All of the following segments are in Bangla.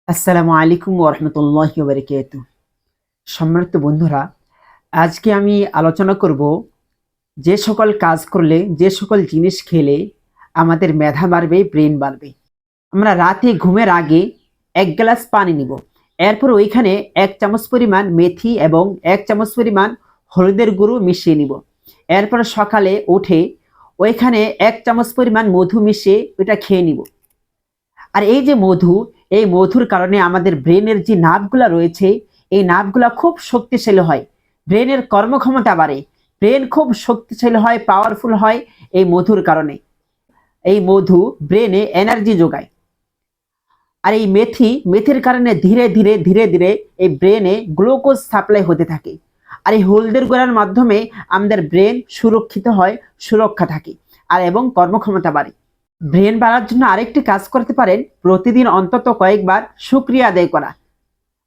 আসসালামু আলাইকুম ওয়া রাহমাতুল্লাহি ওয়া বারাকাতুহু। সম্মানিত বন্ধুরা, আজকে আমি আলোচনা করব যে সকল কাজ করলে, যে সকল জিনিস খেলে আমাদের মেধা বাড়বে, ব্রেন বাড়বে। আমরা রাতে ঘুমের আগে ১ গ্লাস পানি নিব। এরপর ওইখানে ১ চামচ পরিমাণ মেথি এবং ১ চামচ পরিমাণ হলুদের গুঁড়ো মিশিয়ে নিব। এরপর সকালে উঠে ওইখানে ১ চামচ পরিমাণ মধু মিশিয়ে ওইটা খেয়ে নিব। আর এই যে মধু, এই মধুর কারণে আমাদের ব্রেনের যে নার্ভগুলা রয়েছে, এই নার্ভগুলা খুব শক্তিশালী হয়, ব্রেনের কর্মক্ষমতা বাড়ে, ব্রেন খুব শক্তিশালী হয়, পাওয়ারফুল হয় এই মধুর কারণে। এই মধু ব্রেনে এনার্জি যোগায়। আর এই মেথির কারণে ধীরে ধীরে ধীরে ধীরে এই ব্রেনে গ্লুকোজ সাপ্লাই হতে থাকে। আর এই হলদের গুঁড়ার মাধ্যমে আমাদের ব্রেন সুরক্ষিত হয়, সুরক্ষা থাকে আর এবং কর্মক্ষমতা বাড়ে। ব্রেন বাড়ার জন্য আরেকটি কাজ করতে পারেন, প্রতিদিন অন্তত কয়েকবার শুকরিয়া আদায় করা।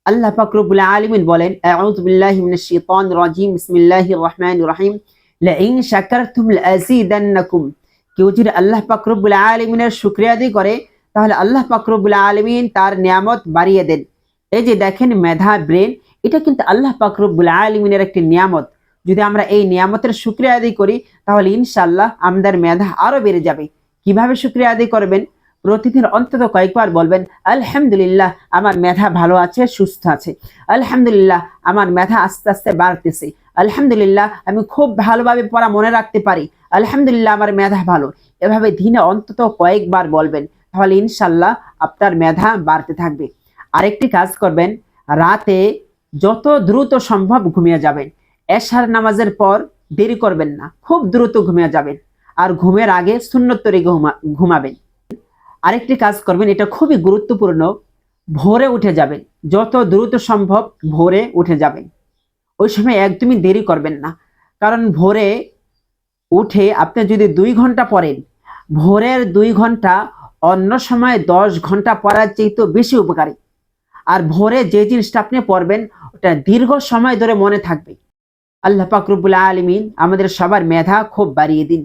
আল্লাহ পাক রব্বুল আলামিন বলেন, আউযু বিল্লাহি মিনাশ শাইতানির রাজিম, বিসমিল্লাহির রহমানির রহিম, লা ইন শাকারতুম লাযিদান্নাকুম। কেউ যদি আল্লাহ পাক রব্বুল আলামিনের শুকরিয়া আদায় করে, তাহলে আল্লাহ পাক রব্বুল আলামিন তার নিয়ামত বাড়িয়ে দেন। এই যে দেখেন মেধা, ব্রেন, এটা কিন্তু আল্লাহ পাক রব্বুল আলামিনের একটি নিয়ামত। যদি আমরা এই নিয়ামতের শুকরিয়া আদায় করি, তাহলে ইনশাআল্লাহ আমাদের মেধা আরো বেড়ে যাবে। কিভাবে শুকরিয়া আদায় করবেন? প্রতিদিন অন্তত কয়েকবার বলবেন, আলহামদুলিল্লাহ আমার মেধা ভালো আছে, সুস্থ আছে। আলহামদুলিল্লাহ আমার মেধা আস্তে আস্তে বাড়তেছে। আলহামদুলিল্লাহ আমি খুব ভালোভাবে পড়া মনে রাখতে পারি। আলহামদুলিল্লাহ আমার মেধা ভালো। এভাবে দিনে অন্তত কয়েকবার বলবেন, তাহলে ইনশাল্লাহ আপনার মেধা বাড়তে থাকবে। আরেকটি কাজ করবেন, রাতে যত দ্রুত সম্ভব ঘুমিয়ে যাবেন। এশার নামাজের পর দেরি করবেন না, খুব দ্রুত ঘুমিয়ে যাবেন। আর ঘুমের আগে সুন্নত তরে ঘুমাবেন। আরেকটি কাজ করবেন, এটা খুবই গুরুত্বপূর্ণ, ভোরে উঠে যাবেন। যত দ্রুত সম্ভব ভোরে উঠে যাবেন। ওই সময় একদমই দেরি করবেন না। কারণ ভোরে উঠে আপনি যদি 2 ঘন্টা পড়েন, ভোরের 2 ঘন্টা অন্য সময় 10 ঘন্টা পড়ার চেয়ে বেশি উপকারী। আর ভোরে যে জিনিসটা আপনি পড়বেন, ওটা দীর্ঘ সময় ধরে মনে থাকবে। আল্লাহ পাক রব্বুল আলামিন আমাদের সবার মেধা খুব বাড়িয়ে দিন।